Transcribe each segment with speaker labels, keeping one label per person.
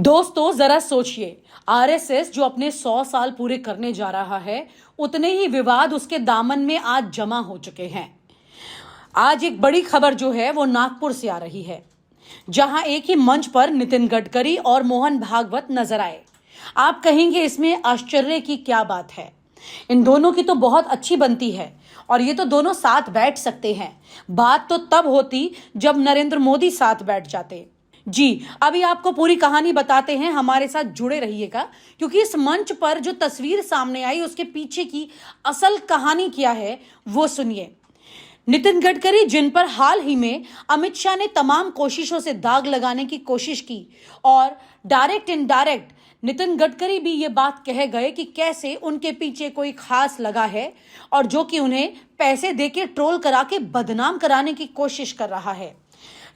Speaker 1: दोस्तों जरा सोचिए, आरएसएस जो अपने 100 साल पूरे करने जा रहा है, उतने ही विवाद उसके दामन में आज जमा हो चुके हैं। आज एक बड़ी खबर जो है वो नागपुर से आ रही है, जहां एक ही मंच पर नितिन गडकरी और मोहन भागवत नजर आए। आप कहेंगे इसमें आश्चर्य की क्या बात है? इन दोनों की तो बहुत अच्छी बनती है और ये तो दोनों साथ बैठ सकते हैं। बात तो तब होती जब नरेंद्र मोदी साथ बैठ जाते। जी, अभी आपको पूरी कहानी बताते हैं, हमारे साथ जुड़े रहिएगा, क्योंकि इस मंच पर जो तस्वीर सामने आई उसके पीछे की असल कहानी क्या है वो सुनिए। नितिन गडकरी, जिन पर हाल ही में अमित शाह ने तमाम कोशिशों से दाग लगाने की कोशिश की और डायरेक्ट इनडायरेक्ट नितिन गडकरी भी ये बात कह गए कि कैसे उनके पीछे कोई खास लगा है और जो कि उन्हें पैसे देके ट्रोल करा के बदनाम कराने की कोशिश कर रहा है।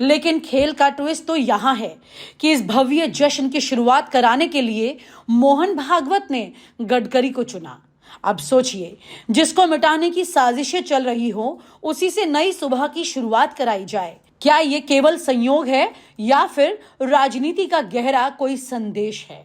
Speaker 1: लेकिन खेल का ट्विस्ट तो यहां है कि इस भव्य जश्न की शुरुआत कराने के लिए मोहन भागवत ने गडकरी को चुना। अब सोचिए, जिसको मिटाने की साजिशें चल रही हो उसी से नई सुबह की शुरुआत कराई जाए। क्या ये केवल संयोग है या फिर राजनीति का गहरा कोई संदेश है?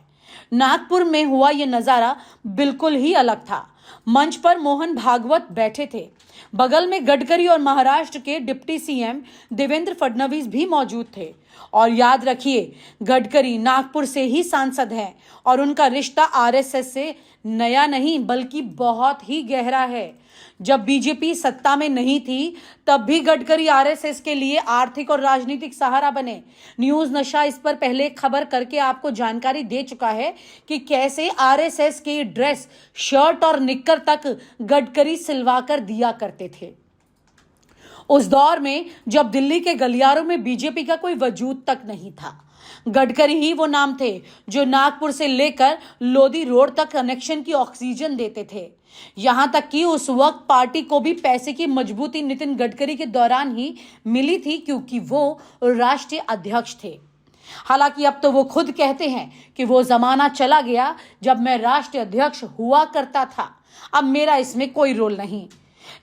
Speaker 1: नागपुर में हुआ यह नजारा बिल्कुल ही अलग था। मंच पर मोहन भागवत बैठे थे, बगल में गडकरी और महाराष्ट्र के डिप्टी सीएम देवेंद्र फडणवीस भी मौजूद थे। और याद रखिए, गडकरी नागपुर से ही सांसद हैं और उनका रिश्ता आरएसएस से नया नहीं बल्कि बहुत ही गहरा है। जब बीजेपी सत्ता में नहीं थी तब भी गडकरी आरएसएस के लिए आर्थिक और राजनीतिक सहारा बने। न्यूज नशा इस पर पहले खबर करके आपको जानकारी दे चुका है कि कैसे आरएसएस के ड्रेस, शर्ट और निक्कर तक गडकरी सिलवाकर दिया करते थे। उस दौर में जब दिल्ली के गलियारों में बीजेपी का कोई वजूद तक नहीं था, गडकरी ही वो नाम थे जो नागपुर से लेकर लोधी रोड तक कनेक्शन की ऑक्सीजन देते थे। यहां तक कि उस वक्त पार्टी को भी पैसे की मजबूती नितिन गडकरी के दौरान ही मिली थी, क्योंकि वो राष्ट्रीय अध्यक्ष थे। हालांकि अब तो वो खुद कहते हैं कि वो जमाना चला गया जब मैं राष्ट्रीय अध्यक्ष हुआ करता था, अब मेरा इसमें कोई रोल नहीं।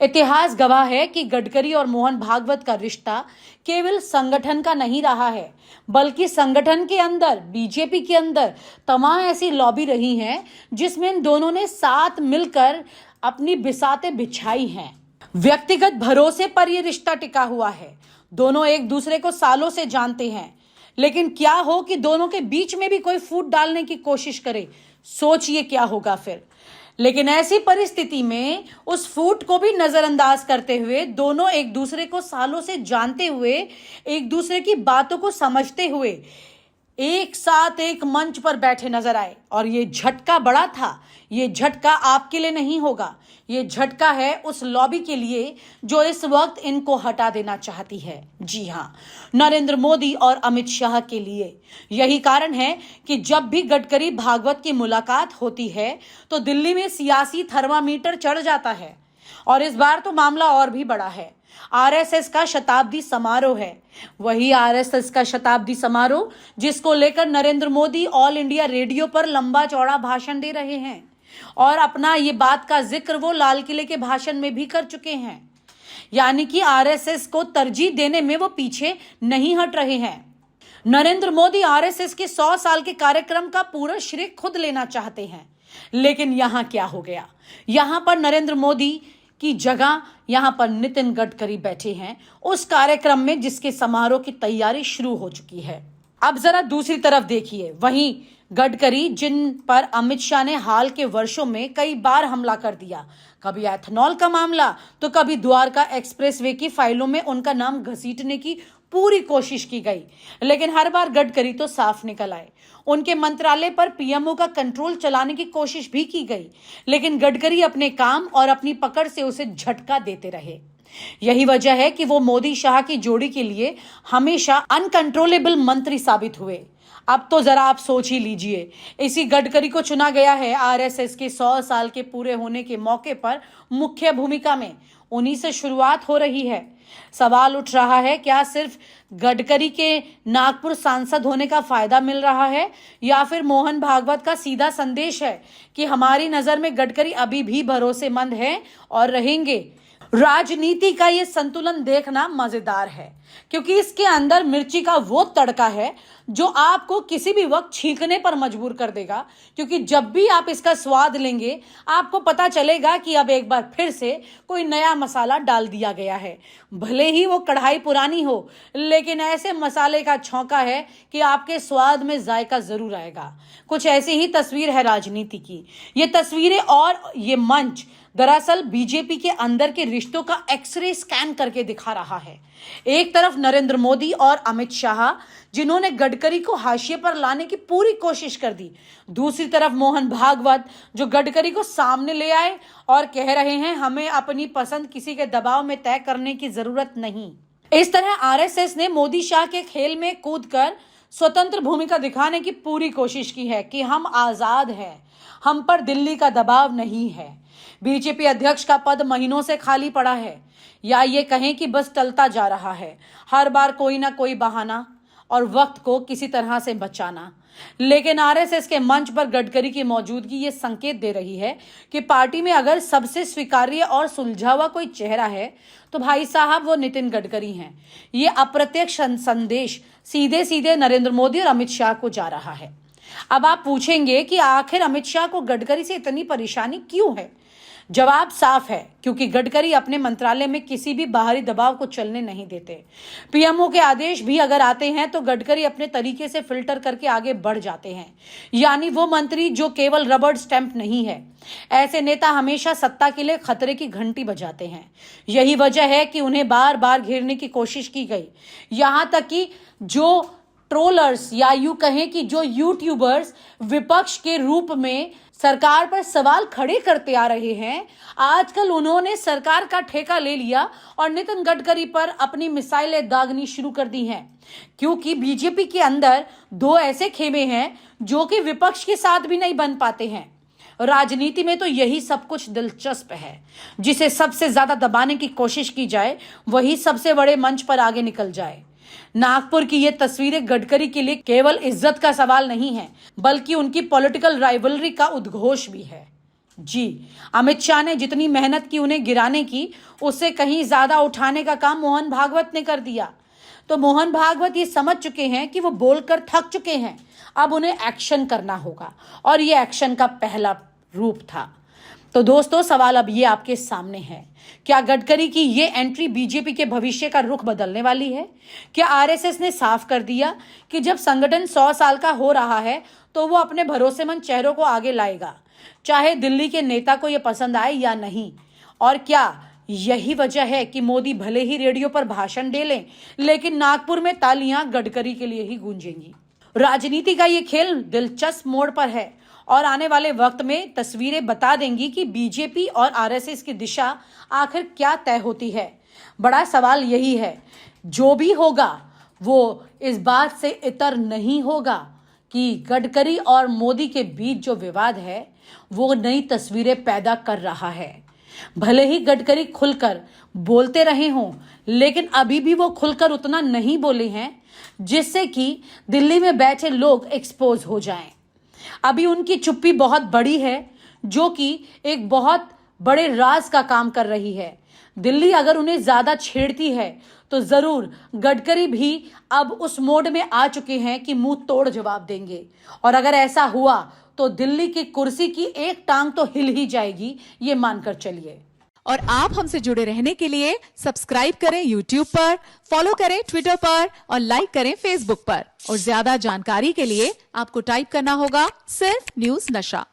Speaker 1: इतिहास गवाह है कि गडकरी और मोहन भागवत का रिश्ता केवल संगठन का नहीं रहा है, बल्कि संगठन के अंदर, बीजेपी के अंदर तमाम ऐसी लॉबी रही हैं जिसमें इन दोनों ने साथ मिलकर अपनी बिसातें बिछाई हैं। व्यक्तिगत भरोसे पर यह रिश्ता टिका हुआ है। दोनों एक दूसरे को सालों से जानते हैं, लेकिन क्या हो कि दोनों के बीच में भी कोई फूट डालने की कोशिश करे, सोचिए क्या होगा फिर। लेकिन ऐसी परिस्थिति में उस फूट को भी नजरअंदाज करते हुए, दोनों एक दूसरे को सालों से जानते हुए, एक दूसरे की बातों को समझते हुए एक साथ एक मंच पर बैठे नजर आए। और ये झटका बड़ा था। ये झटका आपके लिए नहीं होगा, ये झटका है उस लॉबी के लिए जो इस वक्त इनको हटा देना चाहती है। जी हाँ, नरेंद्र मोदी और अमित शाह के लिए। यही कारण है कि जब भी गडकरी भागवत की मुलाकात होती है तो दिल्ली में सियासी थर्मामीटर चढ़ जाता है। और इस बार तो मामला और भी बड़ा है। आरएसएस का शताब्दी समारोह है। वही आरएसएस का शताब्दी समारोह जिसको लेकर Narendra Modi all India radio पर लंबा चौड़ा भाषण दे रहे हैं और अपना ये बात का जिक्र वो लाल किले के भाषण में भी कर चुके हैं। यानी कि आरएसएस को तरजीह देने में वो पीछे नहीं हट रहे हैं। नरेंद्र मोदी आरएसएस के 100 साल के कार्यक्रम का पूरा श्रेय खुद लेना चाहते हैं। लेकिन यहां क्या हो गया? यहां पर नरेंद्र मोदी की जगह यहां पर नितिन गडकरी बैठे हैं उस कार्यक्रम में जिसके समारोह की तैयारी शुरू हो चुकी है। अब जरा दूसरी तरफ देखिए, वहीं गडकरी, जिन पर अमित शाह ने हाल के वर्षों में कई बार हमला कर दिया, कभी एथेनॉल का मामला तो कभी द्वारका एक्सप्रेसवे की फाइलों में उनका नाम घसीटने की पूरी कोशिश की गई, लेकिन हर बार गडकरी तो साफ निकल आए। उनके मंत्रालय पर पीएमओ का कंट्रोल चलाने की कोशिश भी की गई, लेकिन गडकरी अपने काम और अपनी पकड़ से उसे झटका देते रहे। यही वजह है कि वो मोदी शाह की जोड़ी के लिए हमेशा अनकंट्रोलेबल मंत्री साबित हुए। अब तो जरा आप सोच ही लीजिए, इसी गडकरी को चुना गया है आरएसएस के 100 साल के पूरे होने के मौके पर मुख्य भूमिका में। उन्हीं से शुरुआत हो रही है। सवाल उठ रहा है, क्या सिर्फ गडकरी के नागपुर सांसद होने का फायदा मिल रहा है या फिर मोहन भागवत का सीधा संदेश है कि हमारी नजर में गडकरी अभी भी भरोसेमंद हैं और रहेंगे। राजनीति का ये संतुलन देखना मजेदार है, क्योंकि इसके अंदर मिर्ची का वो तड़का है जो आपको किसी भी वक्त छींकने पर मजबूर कर देगा, क्योंकि जब भी आप इसका स्वाद लेंगे आपको पता चलेगा कि अब एक बार फिर से कोई नया मसाला डाल दिया गया है। भले ही वो कढ़ाई पुरानी हो, लेकिन ऐसे मसाले का छौंका है कि आपके स्वाद में जायका जरूर आएगा। कुछ ऐसी ही तस्वीर है राजनीति की। ये तस्वीरें और ये मंच दरअसल बीजेपी के अंदर के रिश्तों का एक्सरे स्कैन करके दिखा रहा है। एक तरफ नरेंद्र मोदी और अमित शाह, जिन्होंने गडकरी को हाशिए पर लाने की पूरी कोशिश कर दी, दूसरी तरफ मोहन भागवत, जो गडकरी को सामने ले आए और कह रहे हैं हमें अपनी पसंद किसी के दबाव में तय करने की जरूरत नहीं। इस तरह आरएसएस ने मोदी शाह के खेल में कूदकर स्वतंत्र भूमिका दिखाने की पूरी कोशिश की है कि हम आजाद हैं, हम पर दिल्ली का दबाव नहीं है। बीजेपी अध्यक्ष का पद महीनों से खाली पड़ा है, या ये कहें कि बस टलता जा रहा है, हर बार कोई ना कोई बहाना और वक्त को किसी तरह से बचाना। लेकिन आरएसएस के मंच पर गडकरी की मौजूदगी ये संकेत दे रही है कि पार्टी में अगर सबसे स्वीकार्य और सुलझा हुआ कोई चेहरा है तो भाई साहब वो नितिन गडकरी हैं। ये अप्रत्यक्ष संदेश सीधे सीधे नरेंद्र मोदी और अमित शाह को जा रहा है। अब आप पूछेंगे कि आखिर अमित शाह को गडकरी से इतनी परेशानी क्यों है? जवाब साफ है, क्योंकि गडकरी अपने मंत्रालय में किसी भी बाहरी दबाव को चलने नहीं देते। पीएमओ के आदेश भी अगर आते हैं तो गडकरी अपने तरीके से फिल्टर करके आगे बढ़ जाते हैं, यानी वो मंत्री जो केवल रबड़ स्टैंप नहीं है। ऐसे नेता हमेशा सत्ता के लिए खतरे की घंटी बजाते हैं। यही वजह है कि उन्हें बार बार घेरने की कोशिश की गई, यहां तक कि जो ट्रोलर्स या यूं कहें कि जो यूट्यूबर्स विपक्ष के रूप में सरकार पर सवाल खड़े करते आ रहे हैं, आजकल उन्होंने सरकार का ठेका ले लिया और नितिन गडकरी पर अपनी मिसाइलें दागनी शुरू कर दी हैं। क्योंकि बीजेपी के अंदर दो ऐसे खेमे हैं जो कि विपक्ष के साथ भी नहीं बन पाते हैं। राजनीति में तो यही सब कुछ दिलचस्प है, जिसे सबसे ज्यादा दबाने की कोशिश की जाए वही सबसे बड़े मंच पर आगे निकल जाए। नागपुर की ये तस्वीरें गडकरी के लिए केवल इज्जत का सवाल नहीं है, बल्कि उनकी पॉलिटिकल राइवलरी का उद्घोष भी है। जी, अमित शाह ने जितनी मेहनत की उन्हें गिराने की, उससे कहीं ज्यादा उठाने का काम मोहन भागवत ने कर दिया। तो मोहन भागवत ये समझ चुके हैं कि वो बोलकर थक चुके हैं, अब उन्हें एक्शन करना होगा, और ये एक्शन का पहला रूप था। तो दोस्तों, सवाल अब ये आपके सामने है, क्या गडकरी की ये एंट्री बीजेपी के भविष्य का रुख बदलने वाली है? क्या आरएसएस ने साफ कर दिया कि जब संगठन 100 साल का हो रहा है तो वो अपने भरोसेमंद चेहरों को आगे लाएगा, चाहे दिल्ली के नेता को ये पसंद आए या नहीं? और क्या यही वजह है कि मोदी भले ही रेडियो पर भाषण दे लें, लेकिन नागपुर में तालियां गडकरी के लिए ही गूंजेंगी? राजनीति का ये खेल दिलचस्प मोड़ पर है और आने वाले वक्त में तस्वीरें बता देंगी कि बीजेपी और आरएसएस की दिशा आखिर क्या तय होती है। बड़ा सवाल यही है, जो भी होगा वो इस बात से इतर नहीं होगा कि गडकरी और मोदी के बीच जो विवाद है वो नई तस्वीरें पैदा कर रहा है। भले ही गडकरी खुलकर बोलते रहे हों, लेकिन अभी भी वो खुलकर उतना नहीं बोले हैं जिससे कि दिल्ली में बैठे लोग एक्सपोज हो जाएं। अभी उनकी चुप्पी बहुत बड़ी है, जो कि एक बहुत बड़े राज का काम कर रही है। दिल्ली अगर उन्हें ज्यादा छेड़ती है तो जरूर गडकरी भी अब उस मोड में आ चुके हैं कि मुंह तोड़ जवाब देंगे, और अगर ऐसा हुआ तो दिल्ली की कुर्सी की एक टांग तो हिल ही जाएगी, ये मानकर चलिए।
Speaker 2: और आप हमसे जुड़े रहने के लिए सब्सक्राइब करें YouTube पर, फॉलो करें Twitter पर और लाइक करें Facebook पर। और ज्यादा जानकारी के लिए आपको टाइप करना होगा सिर्फ न्यूज नशा।